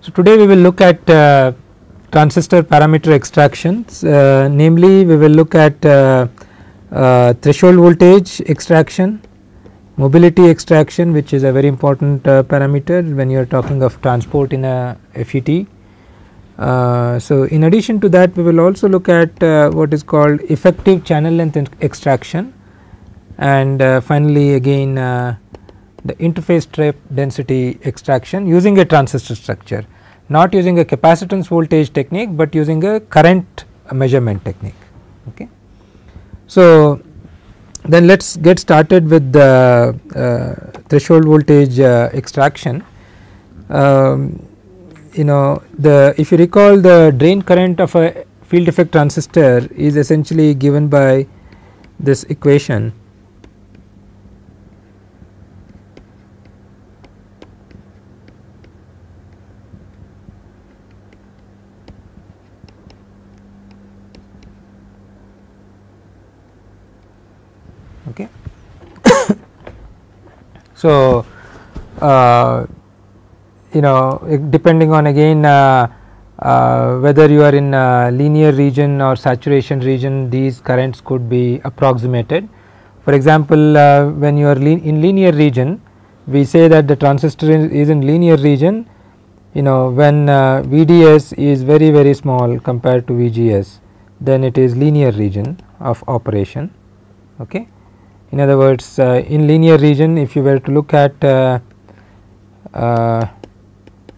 So, today we will look at transistor parameter extractions, namely we will look at threshold voltage extraction, mobility extraction, which is a very important parameter when you are talking of transport in a FET. So, in addition to that we will also look at what is called effective channel length extraction, and finally again the interface trap density extraction using a transistor structure, not using a capacitance voltage technique, but using a current measurement technique. Okay. So, then let us get started with the threshold voltage extraction. You know, if you recall, the drain current of a field effect transistor is essentially given by this equation. Okay. So, you know, depending on again whether you are in linear region or saturation region, these currents could be approximated. For example, when you are in linear region, we say that the transistor is in linear region, you know, when VDS is very small compared to VGS, then it is linear region of operation. Okay. In other words, in linear region, if you were to look at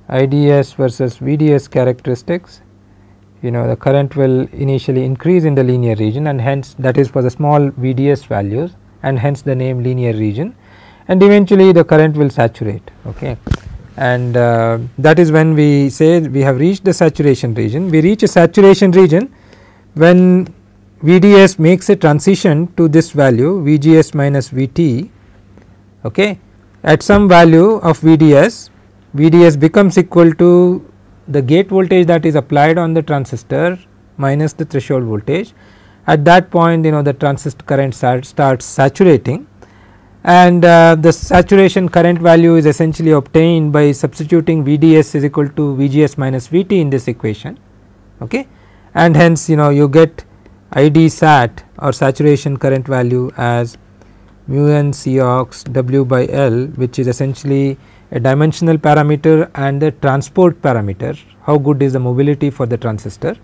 IDS versus VDS characteristics, you know, the current will initially increase in the linear region, and hence that is for the small VDS values, and hence the name linear region, and eventually the current will saturate. Okay. And that is when we say we have reached the saturation region. We reach a saturation region when VDS makes a transition to this value VGS minus VT. Okay. At some value of VDS, VDS becomes equal to the gate voltage that is applied on the transistor minus the threshold voltage. At that point, you know, the transistor current starts saturating, and the saturation current value is essentially obtained by substituting VDS is equal to VGS minus VT in this equation. Okay. And hence, you know, you get ID sat or saturation current value as mu n Cox W by L, which is essentially a dimensional parameter and the transport parameter, how good is the mobility for the transistor,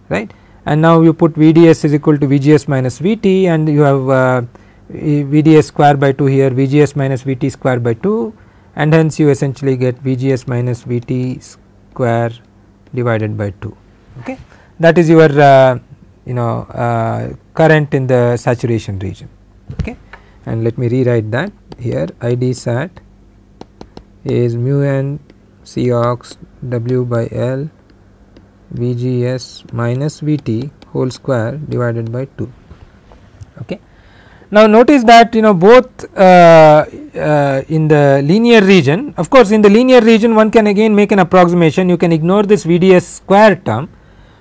right. And now you put VDS is equal to VGS minus VT, and you have VDS square by 2 here, VGS minus VT square by 2, and hence you essentially get VGS minus VT square divided by 2. Okay. That is your you know current in the saturation region. Okay. And let me rewrite that here. ID sat is mu n Cox W by L VGS minus VT whole square divided by 2. Okay. Now, notice that, you know, both in the linear region, of course, in the linear region one can again make an approximation. You can ignore this VDS square term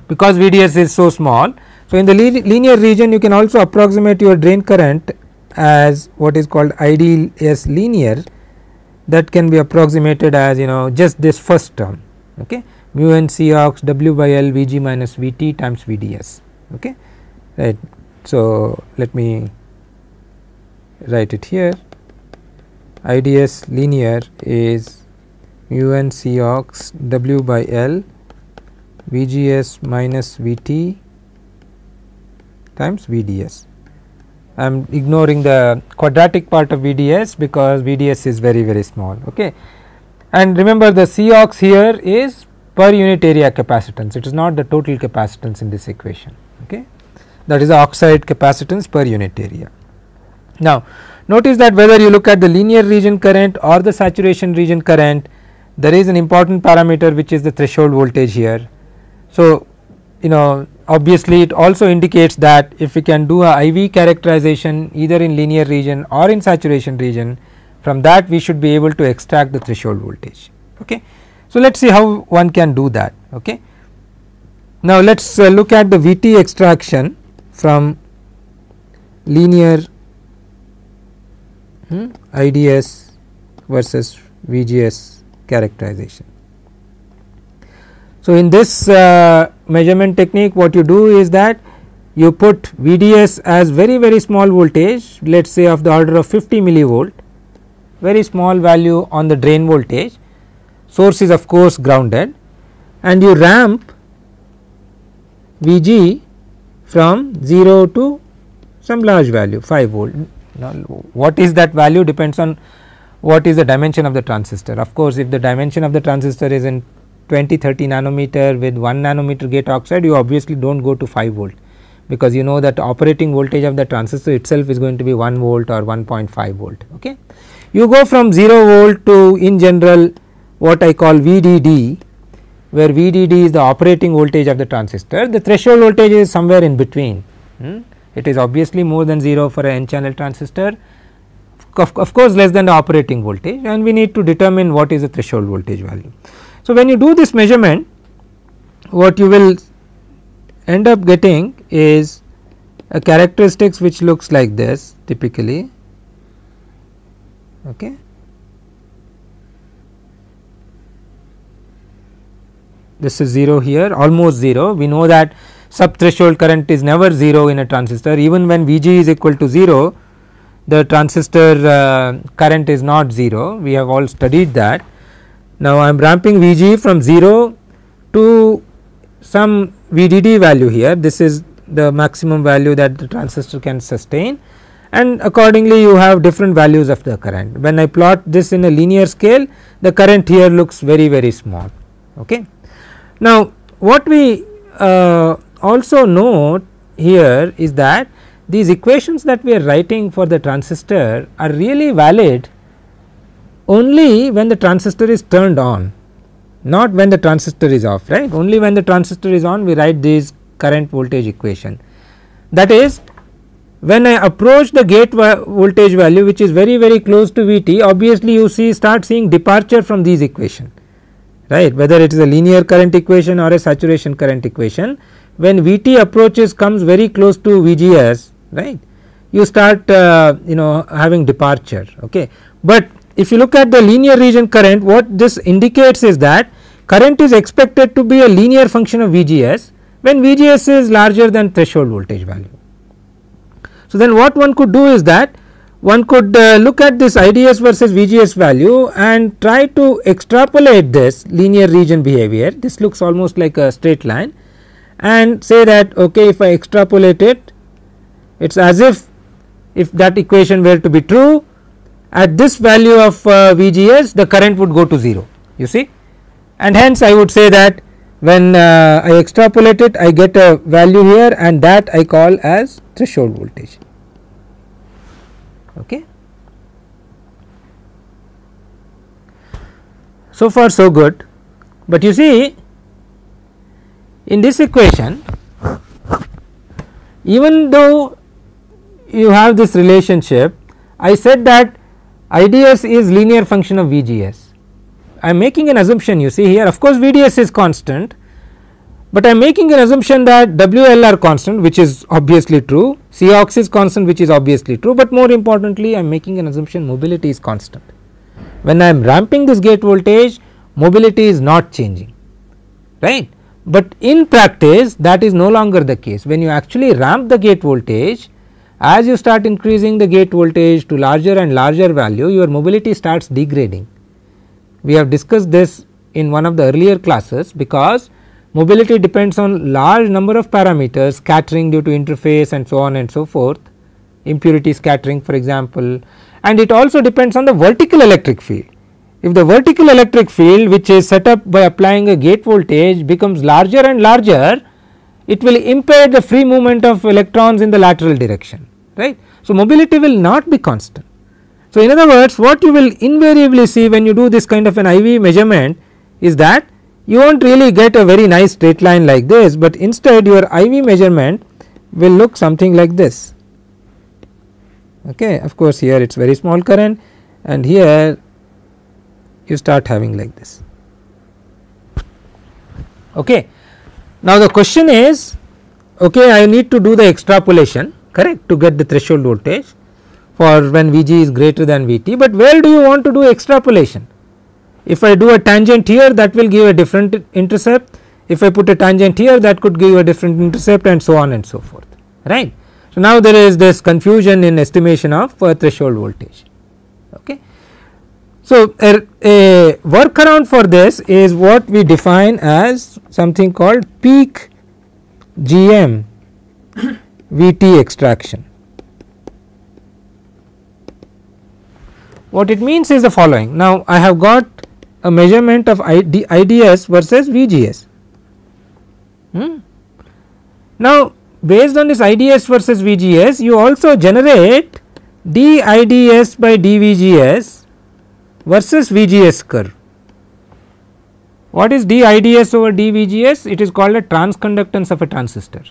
because VDS is so small. So, in the linear region you can also approximate your drain current as what is called IDS linear, that can be approximated as, you know, just this first term. Okay. Mu n Cox W by L Vg minus Vt times VDS. Okay. Right. So, let me write it here. IDS linear is mu n Cox W by L VGS minus Vt times VDS. I am ignoring the quadratic part of VDS because VDS is very small. Okay. And remember, the Cox here is per unit area capacitance, it is not the total capacitance in this equation. Okay. That is the oxide capacitance per unit area. Now, notice that whether you look at the linear region current or the saturation region current, there is an important parameter which is the threshold voltage here. So, you know, obviously it also indicates that if we can do a IV characterization either in linear region or in saturation region, from that we should be able to extract the threshold voltage. Okay. So, let us see how one can do that. Okay. Now, let us look at the VT extraction from linear IDS versus VGS characterization. So, in this measurement technique what you do is that you put VDS as very small voltage, let us say of the order of 50 millivolt, very small value on the drain voltage, source is of course grounded, and you ramp Vg from 0 to some large value 5 volt. Now, what is that value depends on what is the dimension of the transistor. Of course, if the dimension of the transistor is in 20-30 nanometer with 1 nanometer gate oxide, you obviously do not go to 5 volt, because you know that operating voltage of the transistor itself is going to be 1 volt or 1.5 volt. Okay. You go from 0 volt to in general what I call VDD, where VDD is the operating voltage of the transistor. The threshold voltage is somewhere in between. It is obviously more than 0 for an n channel transistor, of course less than the operating voltage, and we need to determine what is the threshold voltage value. So, when you do this measurement, what you will end up getting is a characteristics which looks like this typically. Okay. This is 0 here, almost 0. We know that sub threshold current is never 0 in a transistor, even when Vg is equal to 0, the transistor current is not 0. We have all studied that. Now, I am ramping Vg from 0 to some VDD value here. This is the maximum value that the transistor can sustain, and accordingly you have different values of the current. When I plot this in a linear scale, the current here looks very small. Okay. Now, what we also note here is that these equations that we are writing for the transistor are really valid only when the transistor is turned on, not when the transistor is off, right. Only when the transistor is on we write this current voltage equation. That is, when I approach the gate voltage value which is very close to Vt, obviously you start seeing departure from these equation, right, whether it is a linear current equation or a saturation current equation. When Vt approaches comes very close to Vgs, right, you start having departure. Okay. But if you look at the linear region current, what this indicates is that current is expected to be a linear function of Vgs when Vgs is larger than threshold voltage value. So, then what one could do is that one could look at this IDS versus VGS value and try to extrapolate this linear region behavior. This looks almost like a straight line, and say that okay, if I extrapolate it, it is as if that equation were to be true, at this value of VGS the current would go to 0, you see, and hence I would say that when I extrapolate it I get a value here, and that I call as threshold voltage. Okay. So far so good, but you see in this equation, even though you have this relationship, I said that IDS is linear function of VGS. I am making an assumption, you see here, of course VDS is constant, but I am making an assumption that WL are constant, which is obviously true, Cox is constant, which is obviously true, but more importantly I am making an assumption mobility is constant. When I am ramping this gate voltage, mobility is not changing, right, but in practice that is no longer the case. When you actually ramp the gate voltage, as you start increasing the gate voltage to larger and larger value, your mobility starts degrading. We have discussed this in one of the earlier classes, because mobility depends on large number of parameters, scattering due to interface and so on and so forth, impurity scattering for example, and it also depends on the vertical electric field. If the vertical electric field which is set up by applying a gate voltage becomes larger and larger, it will impair the free movement of electrons in the lateral direction, right. So, mobility will not be constant. So, in other words, what you will invariably see when you do this kind of an IV measurement is that you will not really get a very nice straight line like this, but instead your IV measurement will look something like this. Okay. Of course, here it is very small current, and here you start having like this. Okay. Now, the question is, okay, I need to do the extrapolation, correct, to get the threshold voltage for when Vg is greater than Vt, but where do you want to do extrapolation? If I do a tangent here, that will give a different intercept. If I put a tangent here, that could give a different intercept, and so on and so forth, right. So, now there is this confusion in estimation of threshold voltage. Okay. So, a workaround for this is what we define as something called peak GM VT extraction. What it means is the following. Now, I have got a measurement of IDS versus VGS. Now, based on this IDS versus VGS, you also generate dIDS by dVGS versus VGS curve. What is dIDS over dVGS? It is called a transconductance of a transistor.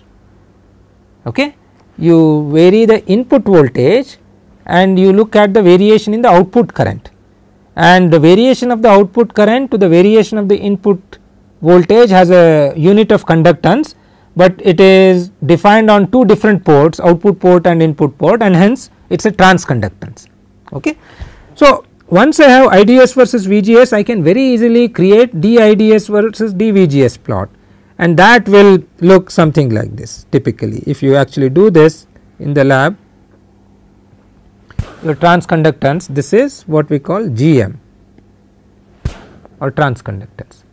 Okay? You vary the input voltage and you look at the variation in the output current, and the variation of the output current to the variation of the input voltage has a unit of conductance, but it is defined on two different ports, output port and input port, and hence it is a transconductance. Okay. So, once I have IDS versus VGS, I can very easily create dIDS versus dVGS plot, and that will look something like this. Typically, if you actually do this in the lab, your transconductance, this is what we call GM or transconductance.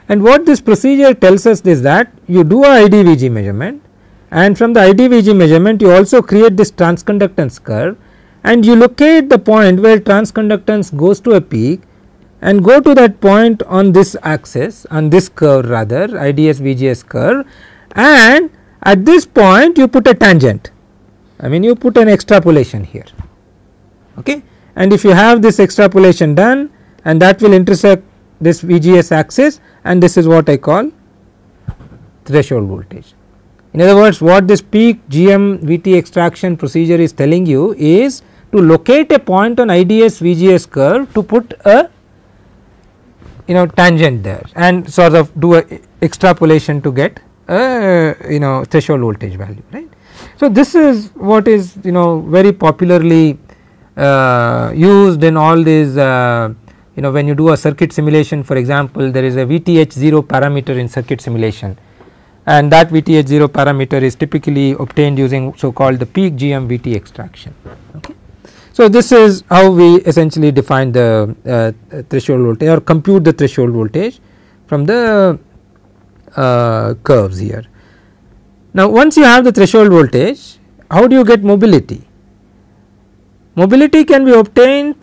And what this procedure tells us is that you do a IDVG measurement, and from the IDVG measurement you also create this transconductance curve, and you locate the point where transconductance goes to a peak and go to that point on this axis, on this curve rather, IDS VGS curve, and at this point you put a tangent, I mean you put an extrapolation here. Okay. And if you have this extrapolation done, and that will intersect this VGS axis, and this is what I call threshold voltage. In other words, what this peak GM VT extraction procedure is telling you is to locate a point on IDS VGS curve to put a tangent there and sort of do a extrapolation to get a threshold voltage value, right. So, this is what is very popularly used in all these when you do a circuit simulation. For example, there is a VTH0 parameter in circuit simulation, and that VTH0 parameter is typically obtained using so called the peak GM VT extraction. Okay. So, this is how we essentially define the threshold voltage or compute the threshold voltage from the curves here. Now, once you have the threshold voltage, how do you get mobility? Mobility can be obtained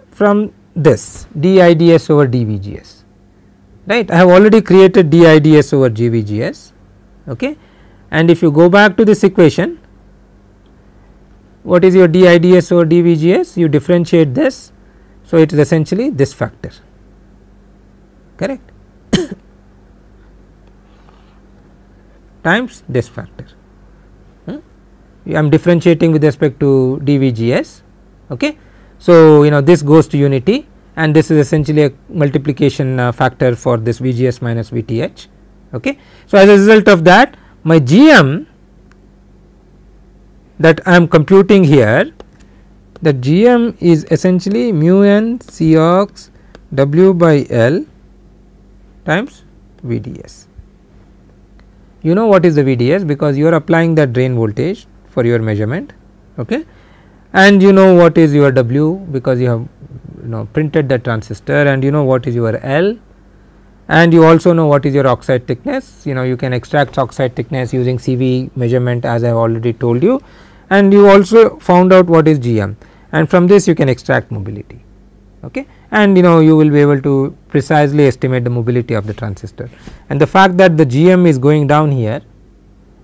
from this dIDS over dVGS, right. I have already created dIDS over dVGS, okay. And if you go back to this equation, what is your dIDS over dVGS? You differentiate this, so it is essentially this factor, correct, times this factor. I am differentiating with respect to dVGS. Okay. So, this goes to unity, and this is essentially a multiplication factor for this VGS minus VTH. Okay. So, as a result of that, my GM that I am computing here, the GM is essentially mu n Cox W by L times VDS. You know what is the VDS because you are applying the drain voltage for your measurement, okay, and you know what is your W because you have printed the transistor, and you know what is your L, and you also know what is your oxide thickness. You can extract oxide thickness using CV measurement, as I have already told you, and you also found out what is GM, and from this you can extract mobility, okay, and you will be able to precisely estimate the mobility of the transistor. And the fact that the GM is going down here,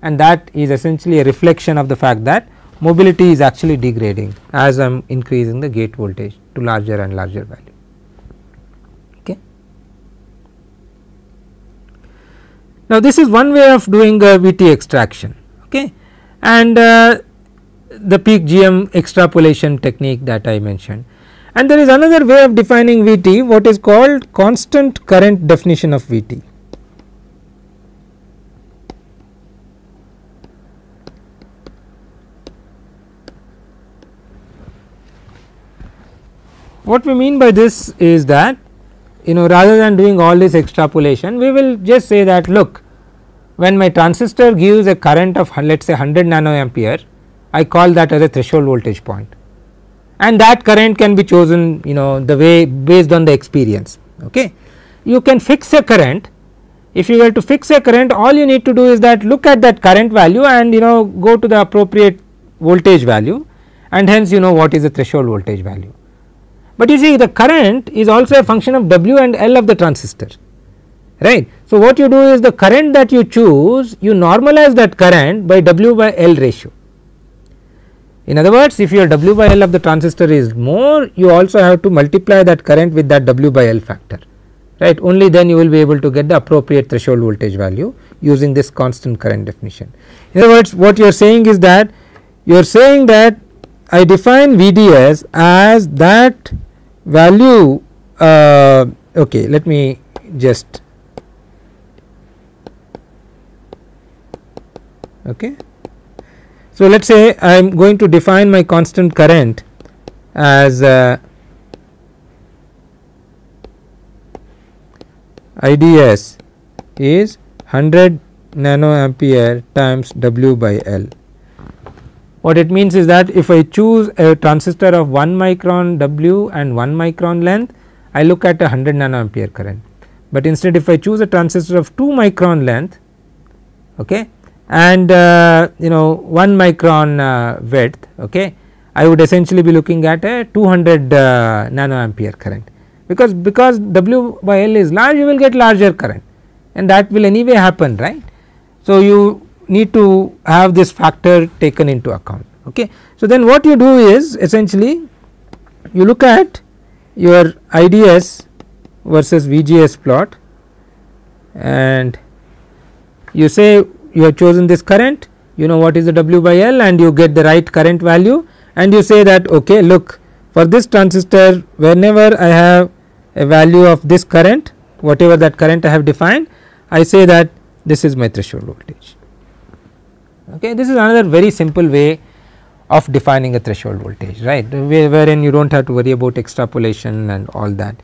and that is essentially a reflection of the fact that mobility is actually degrading as I am increasing the gate voltage to larger and larger value. Okay. Now, this is one way of doing a VT extraction, okay, and the peak GM extrapolation technique that I mentioned. And there is another way of defining VT, what is called constant current definition of VT. What we mean by this is that rather than doing all this extrapolation, we will just say that look, when my transistor gives a current of let us say 100 nanoampere, I call that as a threshold voltage point, and that current can be chosen the way based on the experience. Okay. You can fix a current. If you were to fix a current, all you need to do is that look at that current value and go to the appropriate voltage value, and hence what is the threshold voltage value. But you see, the current is also a function of W and L of the transistor, right. So, what you do is the current that you choose, you normalize that current by W by L ratio. In other words, if your W by L of the transistor is more, you also have to multiply that current with that W by L factor, right. Only then you will be able to get the appropriate threshold voltage value using this constant current definition. In other words, what you are saying is that you are saying that I define VDS as that value. Okay, let me just okay. So, let us say I am going to define my constant current as IDS is 100 nanoampere times W by L. What it means is that if I choose a transistor of 1 micron W and 1 micron length, I look at a 100 nanoampere current, but instead if I choose a transistor of 2 micron length, okay, and 1 micron width, okay, I would essentially be looking at a 200 nanoampere current, because W by L is large, you will get larger current, and that will anyway happen, right. So, you need to have this factor taken into account. Okay. So, then what you do is essentially you look at your IDS versus VGS plot, and you say you have chosen this current, you know what is the W by L, and you get the right current value, and you say that okay, look, for this transistor, whenever I have a value of this current, whatever that current I have defined, I say that this is my threshold voltage. Okay. This is another very simple way of defining a threshold voltage, right, wherein you do not have to worry about extrapolation and all that.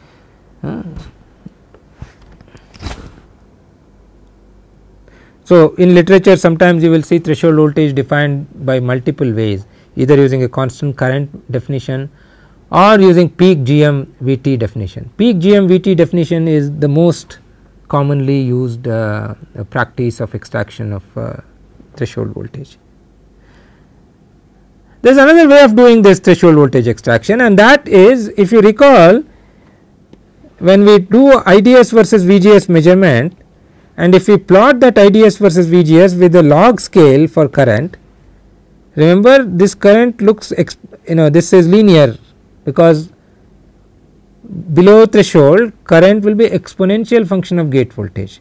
So, in literature sometimes you will see threshold voltage defined by multiple ways, either using a constant current definition or using peak GM VT definition. Peak GM VT definition is the most commonly used practice of extraction of threshold voltage. There is another way of doing this threshold voltage extraction, and that is, if you recall, when we do IDS versus VGS measurement, and if we plot that IDS versus VGS with a log scale for current, remember this current looks this is linear, because below threshold current will be exponential function of gate voltage,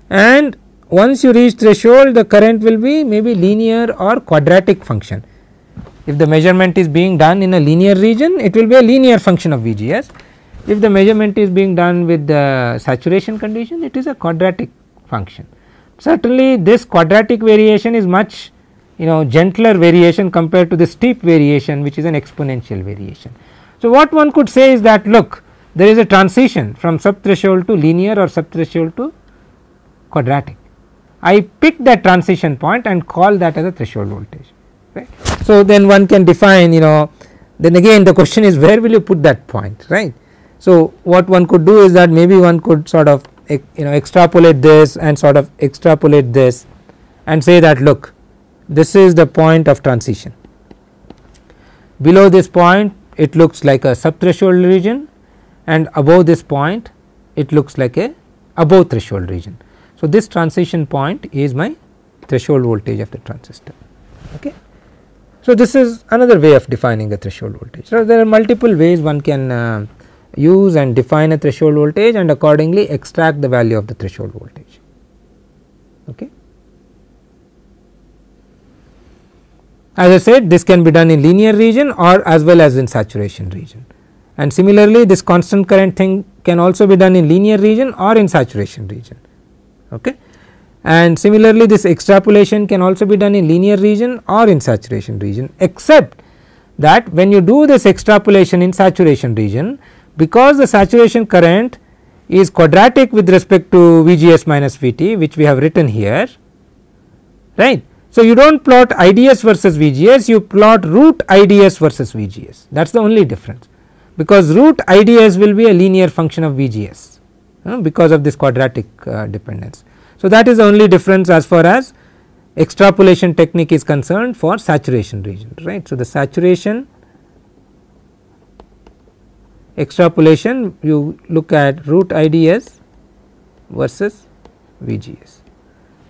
and once you reach threshold the current will be maybe linear or quadratic function. If the measurement is being done in a linear region, it will be a linear function of VGS. If the measurement is being done with the saturation condition, it is a quadratic function. Certainly this quadratic variation is much gentler variation compared to the steep variation, which is an exponential variation. So, what one could say is that look, there is a transition from subthreshold to linear or subthreshold to quadratic. I pick that transition point and call that as a threshold voltage, right. So, then one can define then again the question is where will you put that point, right. So, what one could do is that maybe one could sort of extrapolate this and sort of extrapolate this and say that look, this is the point of transition. Below this point it looks like a subthreshold region, and above this point it looks like a above threshold region. So, this transition point is my threshold voltage of the transistor. Okay. So, this is another way of defining a threshold voltage. So, there are multiple ways one can use and define a threshold voltage and accordingly extract the value of the threshold voltage. Okay. As I said, this can be done in linear region or as well as in saturation region, and similarly this constant current thing can also be done in linear region or in saturation region. Okay. And similarly this extrapolation can also be done in linear region or in saturation region, except that when you do this extrapolation in saturation region, because the saturation current is quadratic with respect to VGS minus VT, which we have written here, right. So, you do not plot IDS versus VGS, you plot root IDS versus VGS, that is the only difference, because root IDS will be a linear function of VGS because of this quadratic dependence. So, that is the only difference as far as extrapolation technique is concerned for saturation region, right. So, the saturation extrapolation, you look at root IDS versus VGS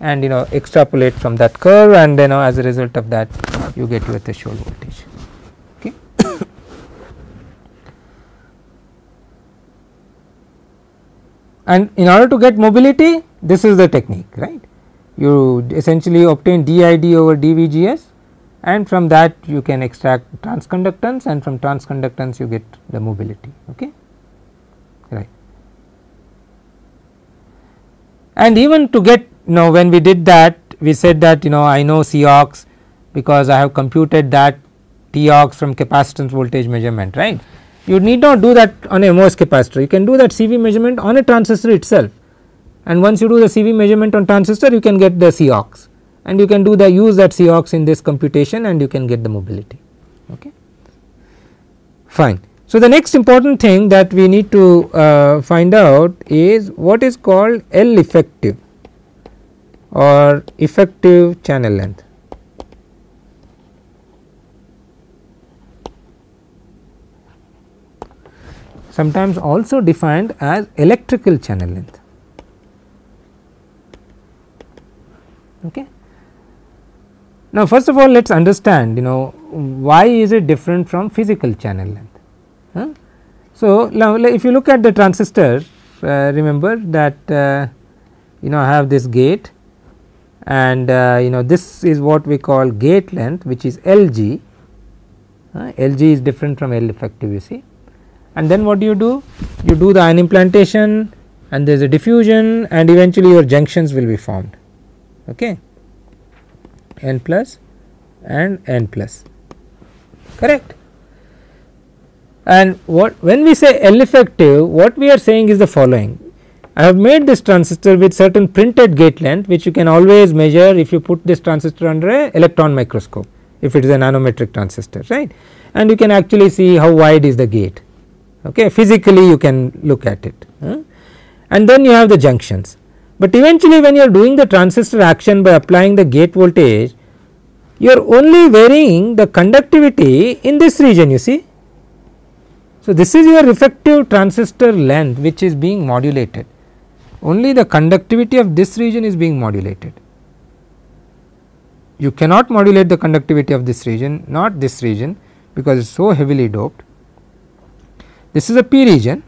and extrapolate from that curve, and then as a result of that you get your threshold voltage. Okay. And in order to get mobility, this is the technique, right. You essentially obtain dID over dVGS, and from that you can extract transconductance, and from transconductance you get the mobility. Okay. Right. And even to get when we did that, we said that I know Cox because I have computed that Tox from capacitance voltage measurement, right. You need not do that on a MOS capacitor, you can do that CV measurement on a transistor itself, and once you do the CV measurement on transistor you can get the Cox, and you can use that Cox in this computation and you can get the mobility. Okay. Fine. So, the next important thing that we need to find out is what is called L effective or effective channel length. Sometimes also defined as electrical channel length. Okay. Now, first of all let us understand why is it different from physical channel length. So, now if you look at the transistor, remember that I have this gate, and this is what we call gate length, which is LG. LG is different from L effective, you see, and then what do? You do the ion implantation, and there is a diffusion, and eventually your junctions will be formed. Okay. N plus and N plus, correct. And when we say L effective, what we are saying is the following. I have made this transistor with certain printed gate length, which you can always measure if you put this transistor under a electron microscope, if it is a nanometric transistor, right, and you can actually see how wide is the gate. Okay. Physically you can look at it, and then you have the junctions. But eventually when you are doing the transistor action by applying the gate voltage, you are only varying the conductivity in this region, you see. So, this is your effective transistor length which is being modulated, only the conductivity of this region is being modulated. You cannot modulate the conductivity of this region, not this region, because it is so heavily doped. This is a P region,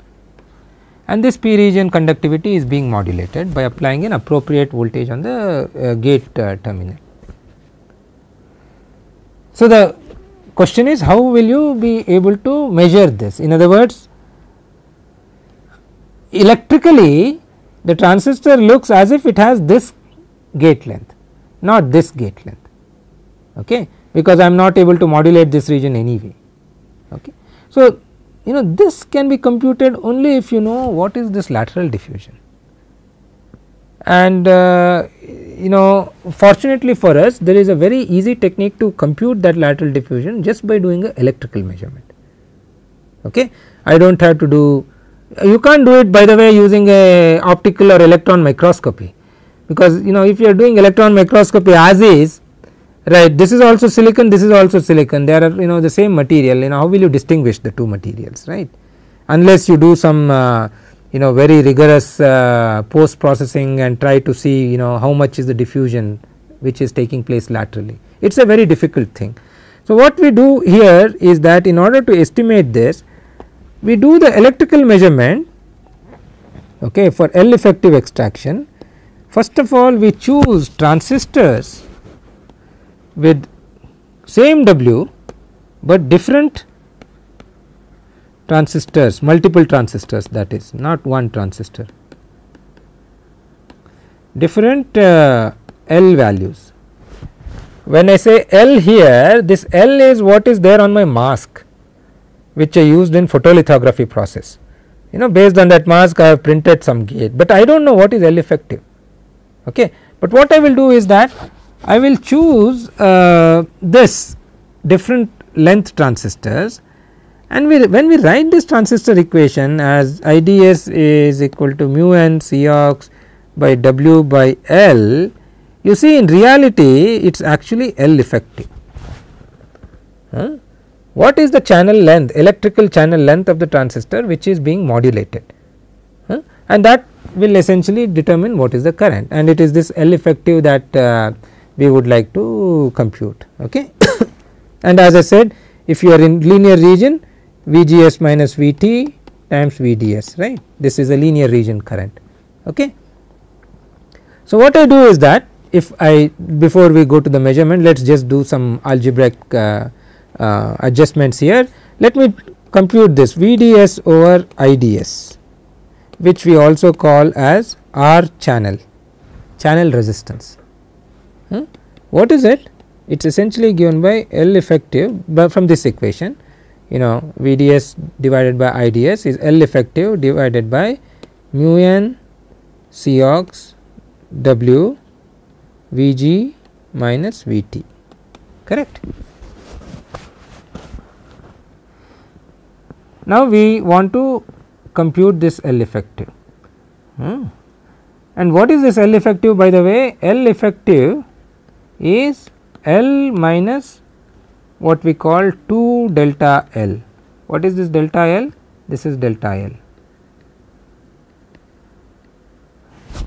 and this P region conductivity is being modulated by applying an appropriate voltage on the gate terminal. So, the question is how will you be able to measure this? In other words, electrically the transistor looks as if it has this gate length, not this gate length, okay, because I am not able to modulate this region anyway. Okay. So, this can be computed only if you know what is this lateral diffusion, and fortunately for us there is a very easy technique to compute that lateral diffusion just by doing a electrical measurement. Okay. I do not have to do, you can't do it by the way using a optical or electron microscopy, because if you are doing electron microscopy as is, right, this is also silicon, this is also silicon, they are the same material, how will you distinguish the two materials, right, unless you do some very rigorous post processing and try to see how much is the diffusion which is taking place laterally. It is a very difficult thing. So, what we do here is that in order to estimate this, we do the electrical measurement, okay, for L effective extraction. First of all we choose transistors with same W, but different transistors, multiple transistors, that is not one transistor, different L values. When I say L here, this L is what is there on my mask which I used in photolithography process. based on that mask I have printed some gate, but I do not know what is L effective. Okay. But what I will do is that I will choose this different length transistors, and when we write this transistor equation as IDS is equal to mu n Cox by W by L, you see in reality it is actually L effective. What is the channel length, electrical channel length of the transistor which is being modulated, and that will essentially determine what is the current, and it is this L effective that we would like to compute. Okay. And as I said, if you are in linear region, VGS minus VT times VDS, right, this is a linear region current. Okay. So what I do is that if I, before we go to the measurement, let us just do some algebraic adjustments here. Let me compute this VDS over IDS, which we also call as R channel resistance. What is it? It is essentially given by L effective, but from this equation, VDS divided by IDS is L effective divided by mu n Cox W Vg minus Vt, correct. Now we want to compute this L effective, and what is this L effective, by the way? L effective is L minus what we call 2 delta L. What is this delta L? This is delta L.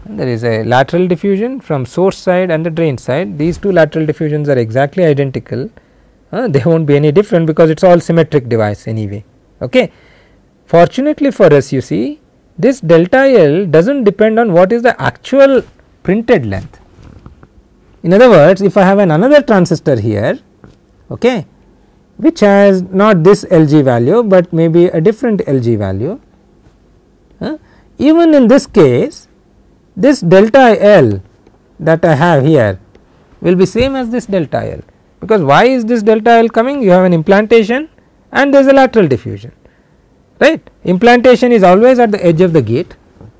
And there is a lateral diffusion from source side and the drain side. These two lateral diffusions are exactly identical. They will not be any different because it is all symmetric device anyway. Okay. Fortunately for us, you see, this delta L does not depend on what is the actual printed length. In other words, if I have another transistor here, okay, which has not this Lg value, but maybe a different Lg value, even in this case, this delta L that I have here will be same as this delta L, because why is this delta L coming? You have an implantation and there is a lateral diffusion, right. Implantation is always at the edge of the gate,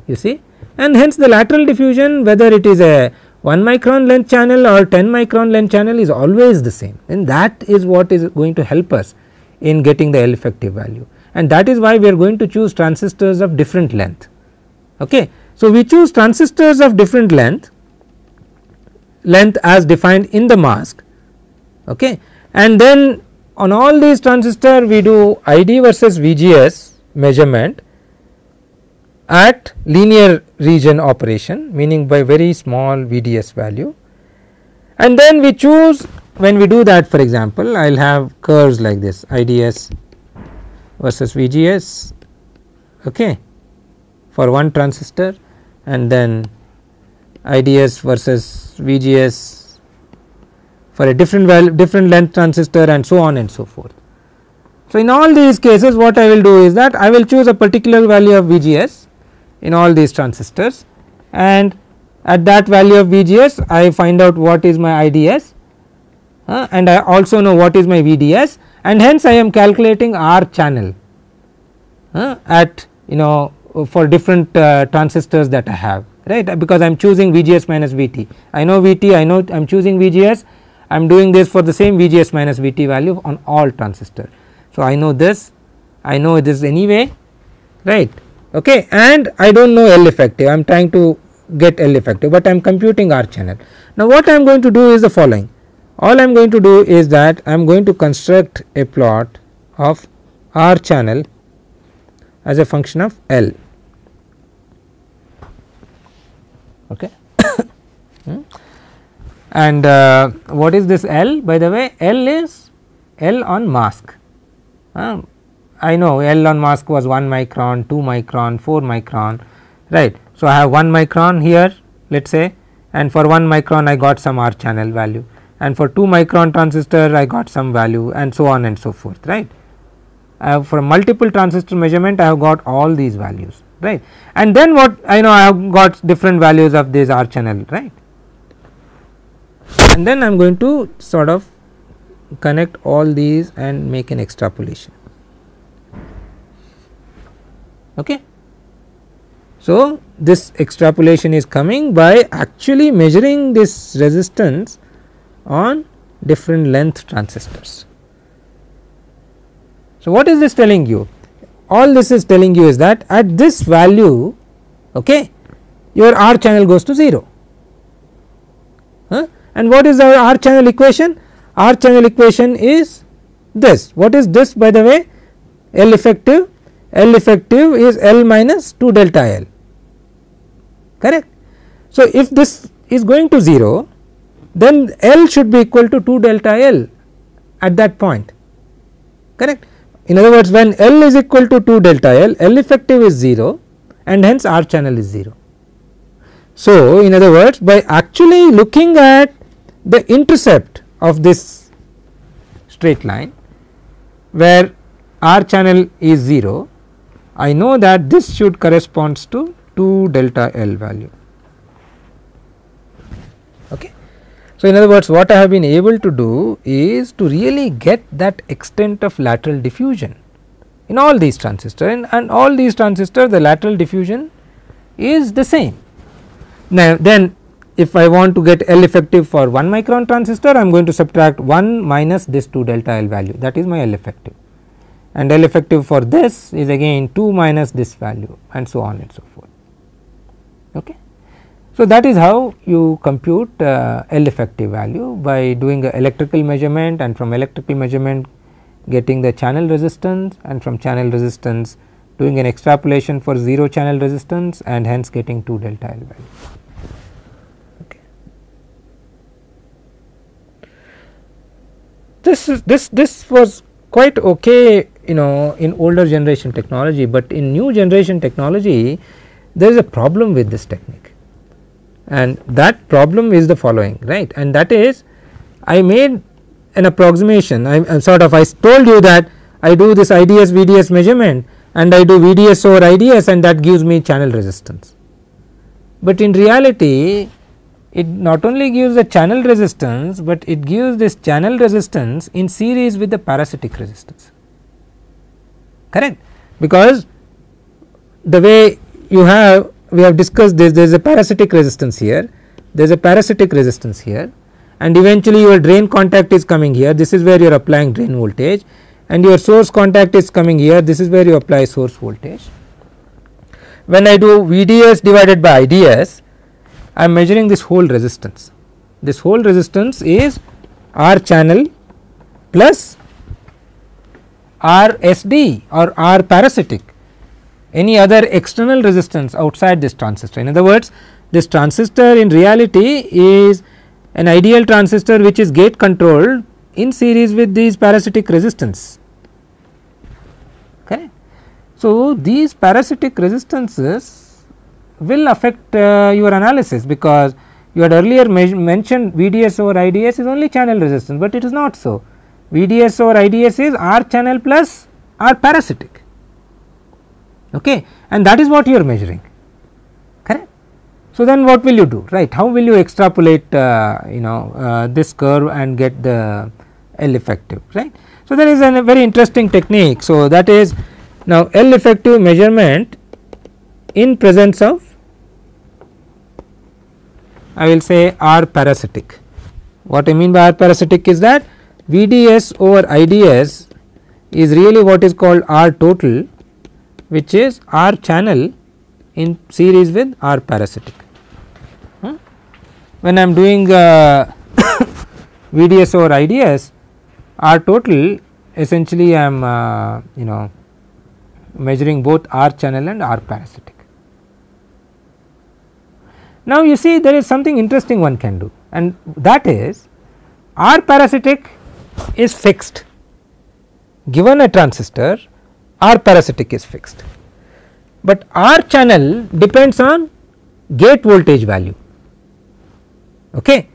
you see, and hence the lateral diffusion, whether it is a 1 micron length channel or 10 micron length channel, is always the same, and that is what is going to help us in getting the L effective value, and that is why we are going to choose transistors of different length. Okay. So, we choose transistors of different length as defined in the mask, okay, and then on all these transistors we do ID versus VGS measurement at linear region operation, meaning by very small VDS value, and then we choose, when we do that, for example, I will have curves like this, IDS versus VGS, okay, for one transistor, and then IDS versus VGS for a different length transistor, and so on and so forth. So, in all these cases what I will do is that I will choose a particular value of VGS in all these transistors, and at that value of VGS I find out what is my IDS, and I also know what is my VDS, and hence I am calculating R channel at for different transistors that I have, right, because I am choosing VGS minus VT. I know VT, I know I am choosing VGS, I am doing this for the same VGS minus VT value on all transistors. So, I know this, I know this anyway, right, okay, and I do not know L effective, I am trying to get L effective, but I am computing R channel. Now, what I am going to do is the following. All I am going to do is that I am going to construct a plot of R channel as a function of L. Okay. And what is this L? By the way, L is L on mask. I know L on mask was 1 micron, 2 micron, 4 micron, right. So, I have 1 micron here, let us say, and for 1 micron I got some R channel value, and for 2 micron transistor I got some value, and so on and so forth, right. For multiple transistor measurement I have got all these values, right, and then what I know, I have got different values of this R channel, right, and then I am going to sort of connect all these and make an extrapolation. Okay. So, this extrapolation is coming by actually measuring this resistance on different length transistors. So, what is this telling you? All this is telling you is that at this value, okay, your R channel goes to 0. And what is our R channel equation? R channel equation is this. What is this, by the way? L effective. L effective is L minus 2 delta L, correct. So, if this is going to 0, then L should be equal to 2 delta L at that point, correct. In other words, when L is equal to 2 delta L, L effective is 0 and hence R channel is 0. So, in other words, by actually looking at the intercept of this straight line where R channel is 0, I know that this should corresponds to 2 delta L value. Okay. So, in other words, what I have been able to do is to really get that extent of lateral diffusion in all these transistors, and all these transistors the lateral diffusion is the same. Now, then if I want to get L effective for 1 micron transistor, I am going to subtract 1 minus this 2 delta L value, that is my L effective, and L effective for this is again 2 minus this value, and so on and so forth. Okay. So, that is how you compute L effective value, by doing a electrical measurement, and from electrical measurement getting the channel resistance, and from channel resistance doing an extrapolation for 0 channel resistance, and hence getting 2 delta L value. Okay. This was quite okay, in older generation technology, but in new generation technology there is a problem with this technique, and that problem is the following, right, and that is I made an approximation. I told you that I do this IDS VDS measurement and I do VDS over IDS, and that gives me channel resistance, but in reality it not only gives the channel resistance, but it gives this channel resistance in series with the parasitic resistance, correct, because the way we have discussed this, there is a parasitic resistance here, there is a parasitic resistance here, and eventually your drain contact is coming here, this is where you are applying drain voltage, and your source contact is coming here, this is where you apply source voltage. When I do VDS divided by IDS, I am measuring this whole resistance. This whole resistance is R channel plus RSD or R parasitic, any other external resistance outside this transistor. In other words, this transistor in reality is an ideal transistor which is gate controlled in series with these parasitic resistance, correct. So, these parasitic resistances will affect your analysis, because you had earlier mentioned VDS over IDS is only channel resistance, but it is not so. VDS over IDS is R channel plus R parasitic, okay, and that is what you are measuring, correct. So, then what will you do, right? How will you extrapolate this curve and get the L effective, right? So, there is a very interesting technique. So, that is now L effective measurement in presence of, I will say, R parasitic. What I mean by R parasitic is that VDS over IDS is really what is called R total, which is R channel in series with R parasitic. When I am doing VDS over IDS, R total essentially I am measuring both R channel and R parasitic. Now, you see there is something interesting one can do, and that is R parasitic is fixed. Given a transistor, R parasitic is fixed, but R channel depends on gate voltage value. Okay.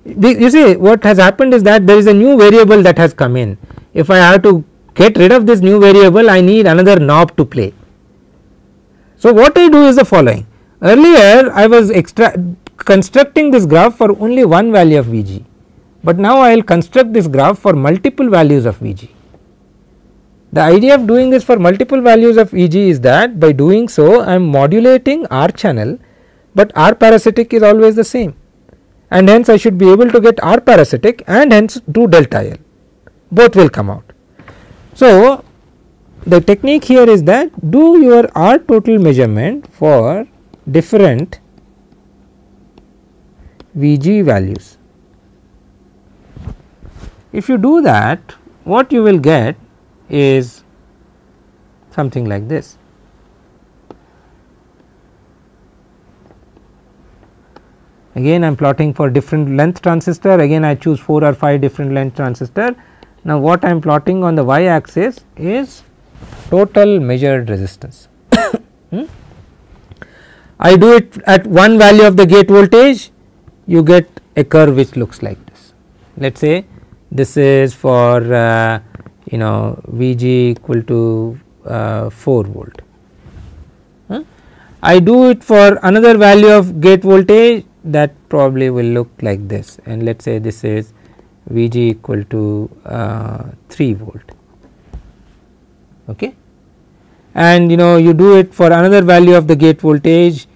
You see what has happened is that there is a new variable that has come in. If I have to get rid of this new variable, I need another knob to play. So, what I do is the following. Earlier I was constructing this graph for only one value of Vg, but now I will construct this graph for multiple values of Vg. The idea of doing this for multiple values of Eg is that by doing so I am modulating R channel, but R parasitic is always the same, and hence I should be able to get R parasitic and hence do delta L, both will come out. So, the technique here is that do your R total measurement for different Vg values. If you do that, what you will get is something like this. Again I am plotting for different length transistor, again I choose 4 or 5 different length transistor. Now, what I am plotting on the y axis is total measured resistance. I do it at one value of the gate voltage, you get a curve which looks like this. Let us say this is for Vg equal to 4 volt. I do it for another value of gate voltage, that probably will look like this, and let us say this is Vg equal to 3 volt. Okay. And you do it for another value of the gate voltage,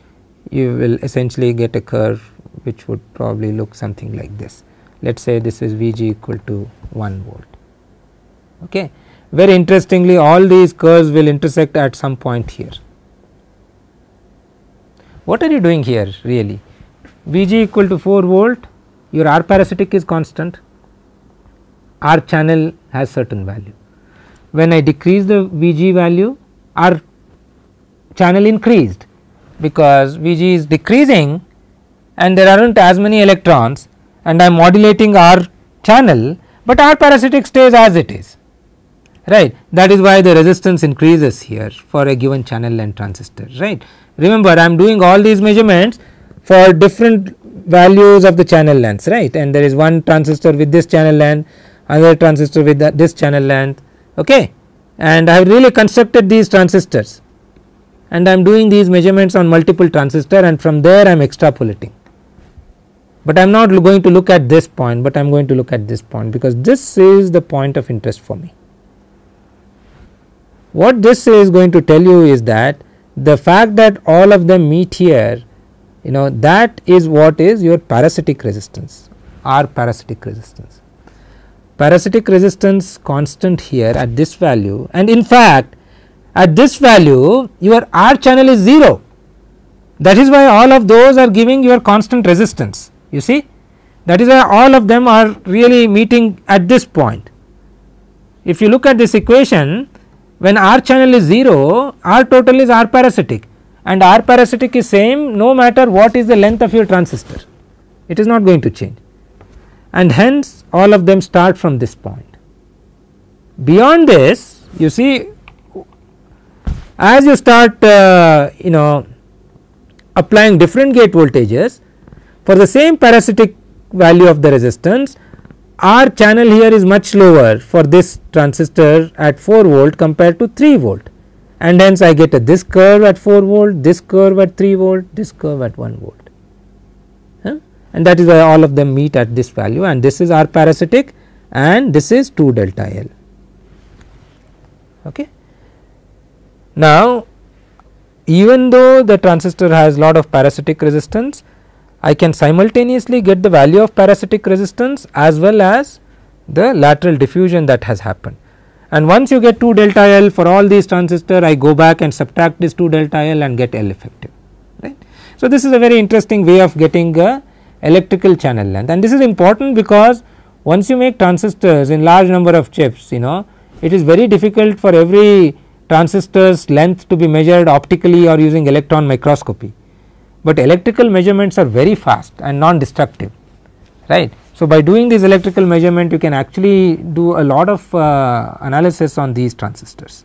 you will essentially get a curve which would probably look something like this. Let us say this is Vg equal to 1 volt. Okay. Very interestingly, all these curves will intersect at some point here. What are you doing here really? Vg equal to 4 volt, your R parasitic is constant, R channel has certain value. When I decrease the Vg value, R channel increased, because Vg is decreasing and there are not as many electrons, and I am modulating R channel, but R parasitic stays as it is, right. That is why the resistance increases here for a given channel length transistor, right. Remember, I am doing all these measurements for different values of the channel lengths, right, and there is one transistor with this channel length, another transistor with this channel length, okay. And I have really constructed these transistors and I am doing these measurements on multiple transistor, and from there I am extrapolating. But I am not going to look at this point, but I am going to look at this point, because this is the point of interest for me. What this is going to tell you is that the fact that all of them meet here, that is what is your parasitic resistance, R parasitic resistance. Parasitic resistance constant here at this value, and in fact at this value your R channel is 0. That is why all of those are giving your constant resistance, you see, that is why all of them are really meeting at this point. If you look at this equation, when R channel is 0, R total is R parasitic, and R parasitic is same no matter what is the length of your transistor, it is not going to change, and hence all of them start from this point. Beyond this, you see, as you start applying different gate voltages for the same parasitic value of the resistance, R channel here is much lower for this transistor at 4 volt compared to 3 volt, and hence I get this curve at 4 volt, this curve at 3 volt, this curve at 1 volt, and that is why all of them meet at this value, and this is R parasitic and this is 2 delta L. Okay. Now, even though the transistor has lot of parasitic resistance, I can simultaneously get the value of parasitic resistance as well as the lateral diffusion that has happened, and once you get 2 delta L for all these transistor, I go back and subtract this 2 delta L and get L effective, right. So, this is a very interesting way of getting a electrical channel length, and this is important because once you make transistors in large number of chips, it is very difficult for every transistor's length to be measured optically or using electron microscopy, but electrical measurements are very fast and non-destructive, right. So, by doing this electrical measurement you can actually do a lot of analysis on these transistors.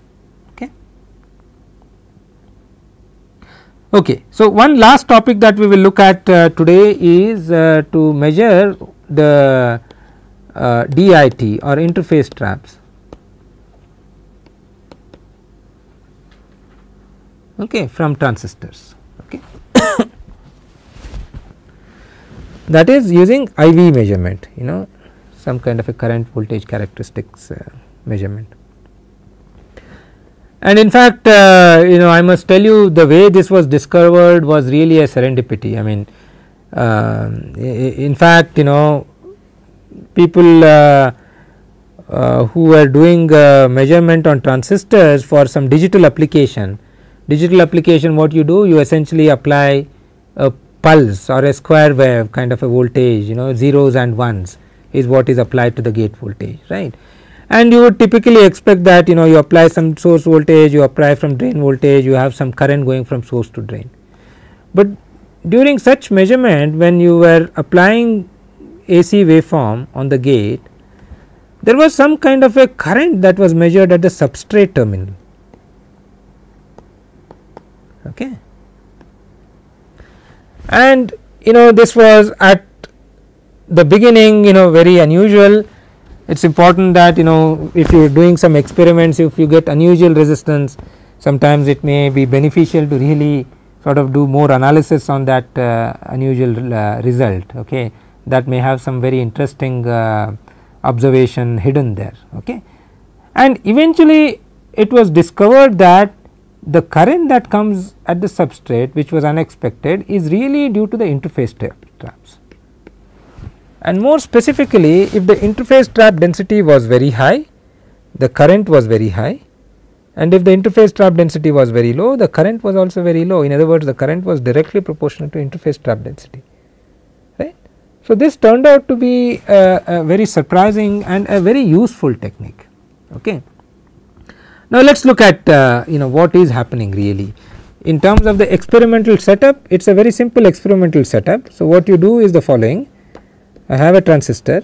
Okay. So, one last topic that we will look at today is to measure the DIT or interface traps. Okay, from transistors. Okay. That is using IV measurement, some kind of a current voltage characteristics measurement. And in fact, I must tell you, the way this was discovered was really a serendipity. I mean, in fact, people who were doing measurement on transistors for some digital application. What you do, you essentially apply a pulse or a square wave kind of a voltage, zeros and ones is what is applied to the gate voltage, right. And you would typically expect that you apply some source voltage, you apply from drain voltage, you have some current going from source to drain. But during such measurement, when you were applying AC waveform on the gate, there was some kind of a current that was measured at the substrate terminal. Okay. And this was at the beginning very unusual. It is important that if you are doing some experiments, if you get unusual resistance, sometimes it may be beneficial to really sort of do more analysis on that unusual result. Okay. That may have some very interesting observation hidden there. Okay. And eventually it was discovered that the current that comes at the substrate, which was unexpected, is really due to the interface traps. And more specifically, if the interface trap density was very high, the current was very high, and if the interface trap density was very low, the current was also very low. In other words, the current was directly proportional to interface trap density, right. So, this turned out to be a very surprising and a very useful technique. Okay. Now, let us look at what is happening really. In terms of the experimental setup, it is a very simple experimental setup. So, what you do is the following. I have a transistor,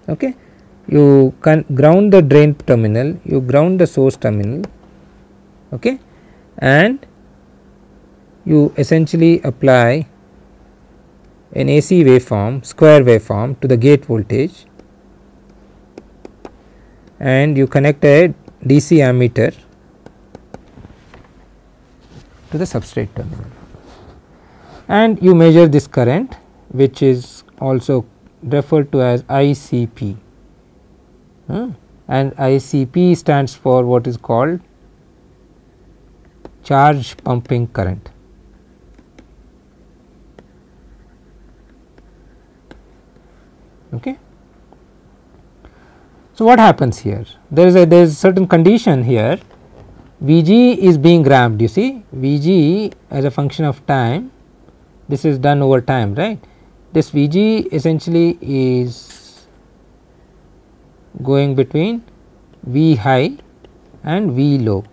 okay. You can ground the drain terminal, you ground the source terminal, okay, and you essentially apply an AC waveform, square waveform to the gate voltage, and you connect a DC ammeter to the substrate terminal, and you measure this current, which is also referred to as ICP, and ICP stands for what is called charge pumping current. Okay. So, what happens here? There is a certain condition here. Vg is being ramped, you see, Vg as a function of time, this is done over time, right. This Vg essentially is going between V high and V low.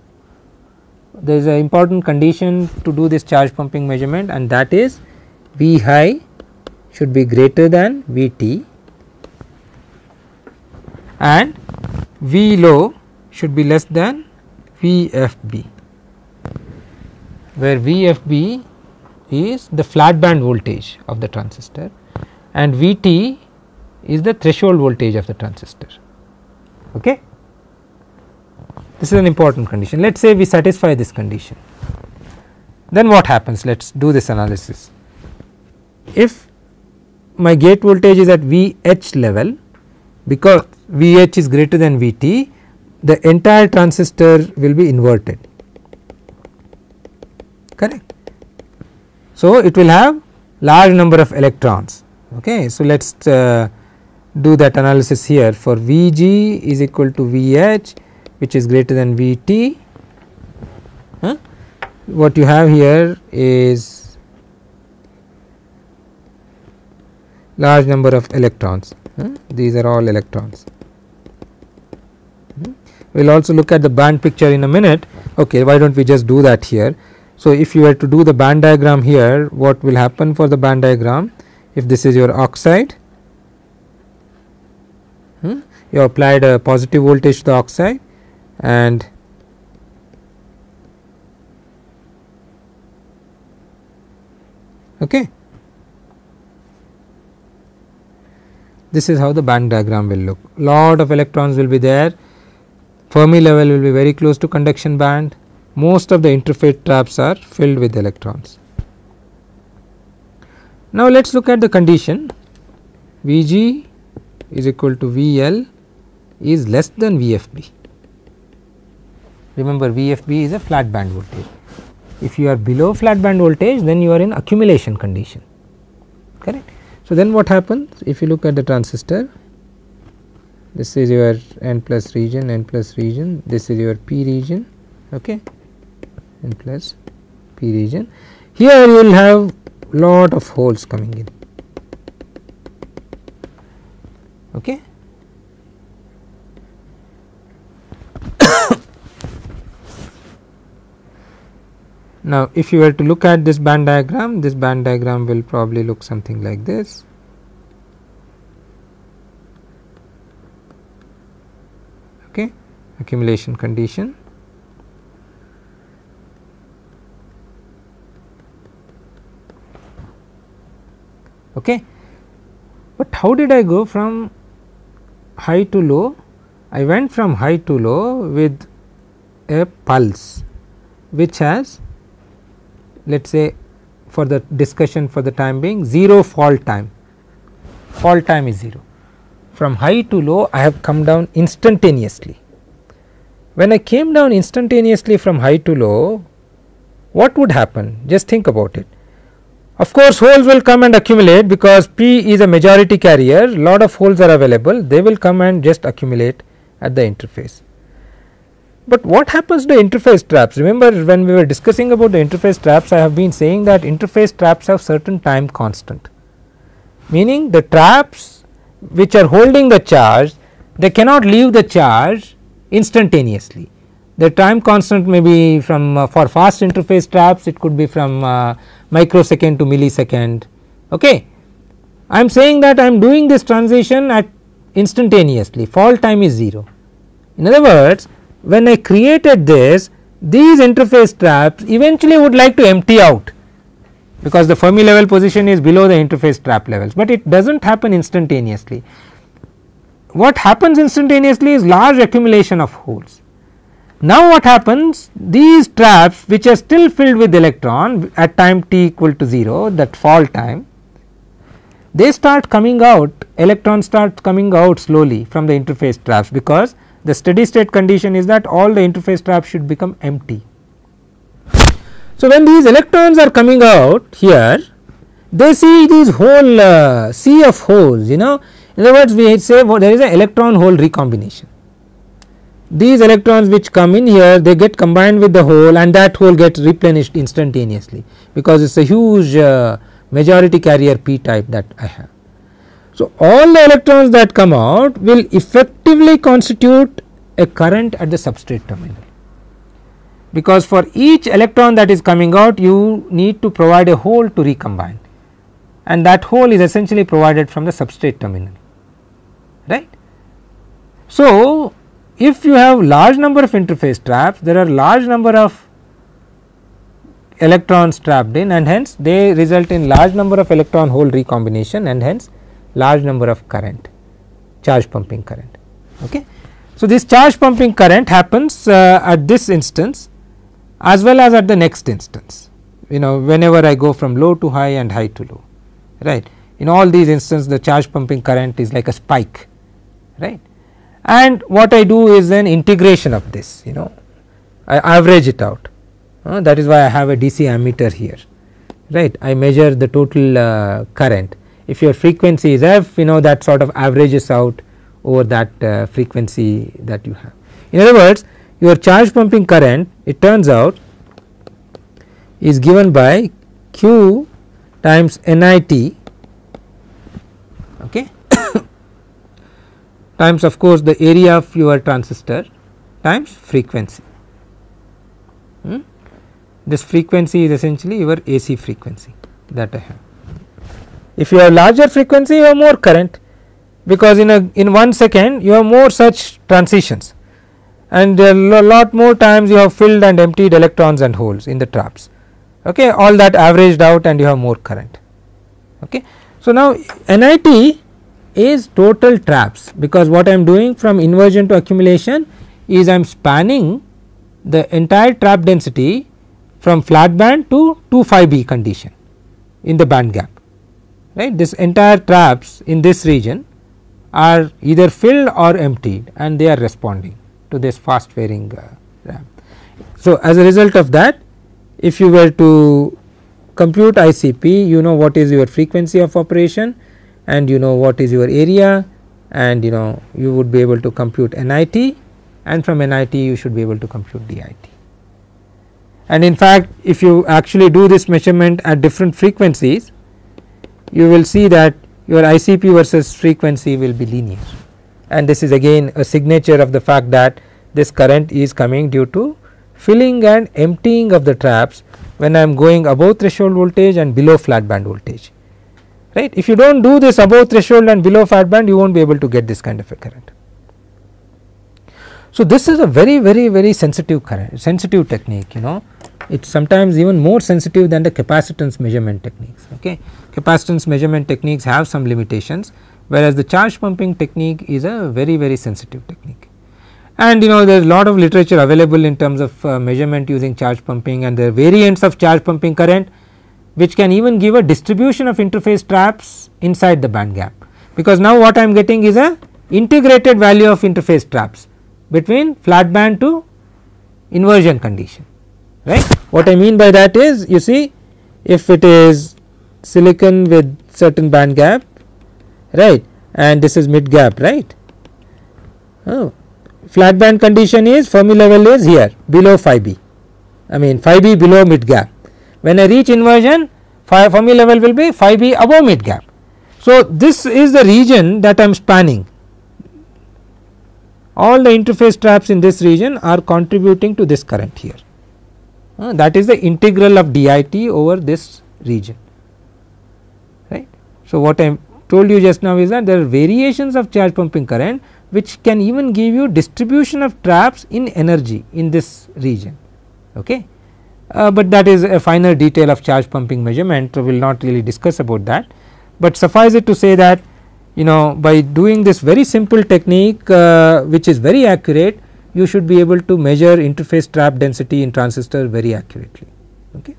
There is an important condition to do this charge pumping measurement, and that is V high should be greater than Vt and V low should be less than VFB, where VFB is the flat band voltage of the transistor and Vt is the threshold voltage of the transistor. Okay. This is an important condition. Let us say we satisfy this condition, then what happens? Let us do this analysis. If my gate voltage is at VH level, because VH is greater than Vt, the entire transistor will be inverted, correct. So, it will have large number of electrons. Okay. So, let us do that analysis here for Vg is equal to Vh, which is greater than Vt. What you have here is large number of electrons. These are all electrons. We will also look at the band picture in a minute. Okay, why do not we just do that here. So, if you were to do the band diagram here, what will happen for the band diagram? If this is your oxide, you applied a positive voltage to the oxide, and okay, this is how the band diagram will look. Lot of electrons will be there. Fermi level will be very close to conduction band. Most of the interface traps are filled with electrons. Now, let us look at the condition Vg is equal to VL is less than VFB. Remember, VFB is a flat band voltage. If you are below flat band voltage, then you are in accumulation condition, correct. So, then what happens if you look at the transistor, this is your N plus region, this is your P region, okay, N plus P region. Here you will have lot of holes coming in, okay. Now, if you were to look at this band diagram will probably look something like this. Okay, accumulation condition. Okay, but how did I go from high to low? I went from high to low with a pulse which has, let us say for the discussion for the time being, 0 fall time is 0. From high to low I have come down instantaneously. When I came down instantaneously from high to low, what would happen? Just think about it. Of course, holes will come and accumulate because P is a majority carrier, lot of holes are available, they will come and just accumulate at the interface. But what happens to interface traps? Remember, when we were discussing about the interface traps, I have been saying that interface traps have certain time constant, meaning the traps which are holding the charge, they cannot leave the charge instantaneously. The time constant may be from for fast interface traps, it could be from microsecond to millisecond. Okay. I am saying that I am doing this transition at instantaneously, fall time is 0. In other words, when I created this, these interface traps eventually would like to empty out, because the Fermi level position is below the interface trap levels, but it does not happen instantaneously. What happens instantaneously is large accumulation of holes. Now, what happens, these traps which are still filled with electron at time t equal to 0, that fall time, they start coming out, electrons start coming out slowly from the interface traps, because the steady state condition is that all the interface traps should become empty. So, when these electrons are coming out here, they see these whole sea of holes, in other words, we say there is an electron hole recombination. These electrons which come in here, they get combined with the hole and that hole gets replenished instantaneously, because it is a huge majority carrier p type that I have. So, all the electrons that come out will effectively constitute a current at the substrate terminal, because for each electron that is coming out you need to provide a hole to recombine, and that hole is essentially provided from the substrate terminal, right. So, if you have large number of interface traps, there are large number of electrons trapped in, and hence they result in large number of electron hole recombination, and hence large number of current, charge pumping current. Okay. So, this charge pumping current happens at this instance as well as at the next instance, whenever I go from low to high and high to low, right. In all these instances the charge pumping current is like a spike, right. And what I do is an integration of this, I average it out, that is why I have a DC ammeter here, right. I measure the total current. If your frequency is f, that sort of averages out over that frequency that you have. In other words, your charge pumping current, it turns out, is given by Q times NIT, okay, times of course the area of your transistor times frequency. This frequency is essentially your AC frequency that I have. If you have larger frequency, you have more current, because in 1 second you have more such transitions, and a lot more times you have filled and emptied electrons and holes in the traps. Okay, all that averaged out and you have more current. Okay. So, now NIT is total traps, because what I am doing from inversion to accumulation is I am spanning the entire trap density from flat band to 2 phi b condition in the band gap, right. This entire traps in this region are either filled or emptied and they are responding to this fast varying ramp. So, as a result of that, if you were to compute ICP, you know what is your frequency of operation and you know what is your area, and you would be able to compute NIT, and from NIT you should be able to compute DIT. And in fact, if you actually do this measurement at different frequencies, you will see that your ICP versus frequency will be linear, and this is again a signature of the fact that this current is coming due to filling and emptying of the traps when I am going above threshold voltage and below flat band voltage, right. If you do not do this above threshold and below flat band, you will not be able to get this kind of a current. So, this is a very sensitive current, sensitive technique, it is sometimes even more sensitive than the capacitance measurement techniques. Okay. Capacitance measurement techniques have some limitations, whereas the charge pumping technique is a very sensitive technique. And there is a lot of literature available in terms of measurement using charge pumping, and there are variants of charge pumping current which can even give a distribution of interface traps inside the band gap, because now what I am getting is a integrated value of interface traps between flat band to inversion condition, right. What I mean by that is, you see, if it is silicon with certain band gap, right, and this is mid gap, right. Flat band condition is Fermi level is here below phi b, I mean phi b below mid gap. When I reach inversion, Fermi level will be phi b above mid gap. So, this is the region that I am spanning. All the interface traps in this region are contributing to this current here. That is the integral of DIT over this region, right. So, what I told you just now is that there are variations of charge pumping current which can even give you distribution of traps in energy in this region. Okay. But that is a finer detail of charge pumping measurement, so we will not really discuss about that, but suffice it to say that by doing this very simple technique which is very accurate, you should be able to measure interface trap density in transistor very accurately. Okay.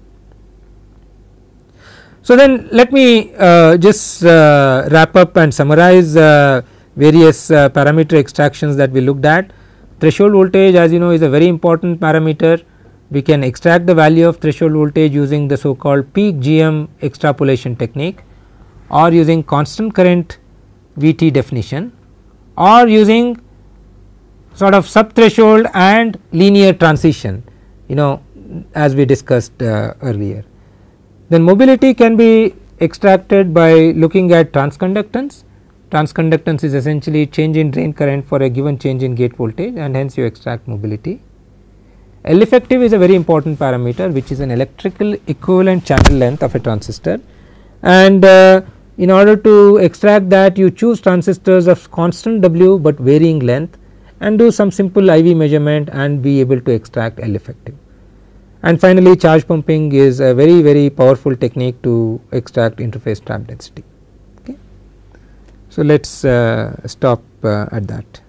So, then let me just wrap up and summarize various parameter extractions that we looked at. Threshold voltage, as you know, is a very important parameter. We can extract the value of threshold voltage using the so called peak GM extrapolation technique, or using constant current VT definition, or using sort of sub threshold and linear transition, as we discussed earlier. Then mobility can be extracted by looking at transconductance. Transconductance is essentially change in drain current for a given change in gate voltage, and hence you extract mobility. L effective is a very important parameter, which is an electrical equivalent channel length of a transistor, and in order to extract that, you choose transistors of constant W but varying length and do some simple IV measurement and be able to extract L effective. And finally, charge pumping is a very powerful technique to extract interface trap density. Okay. So, let us stop at that.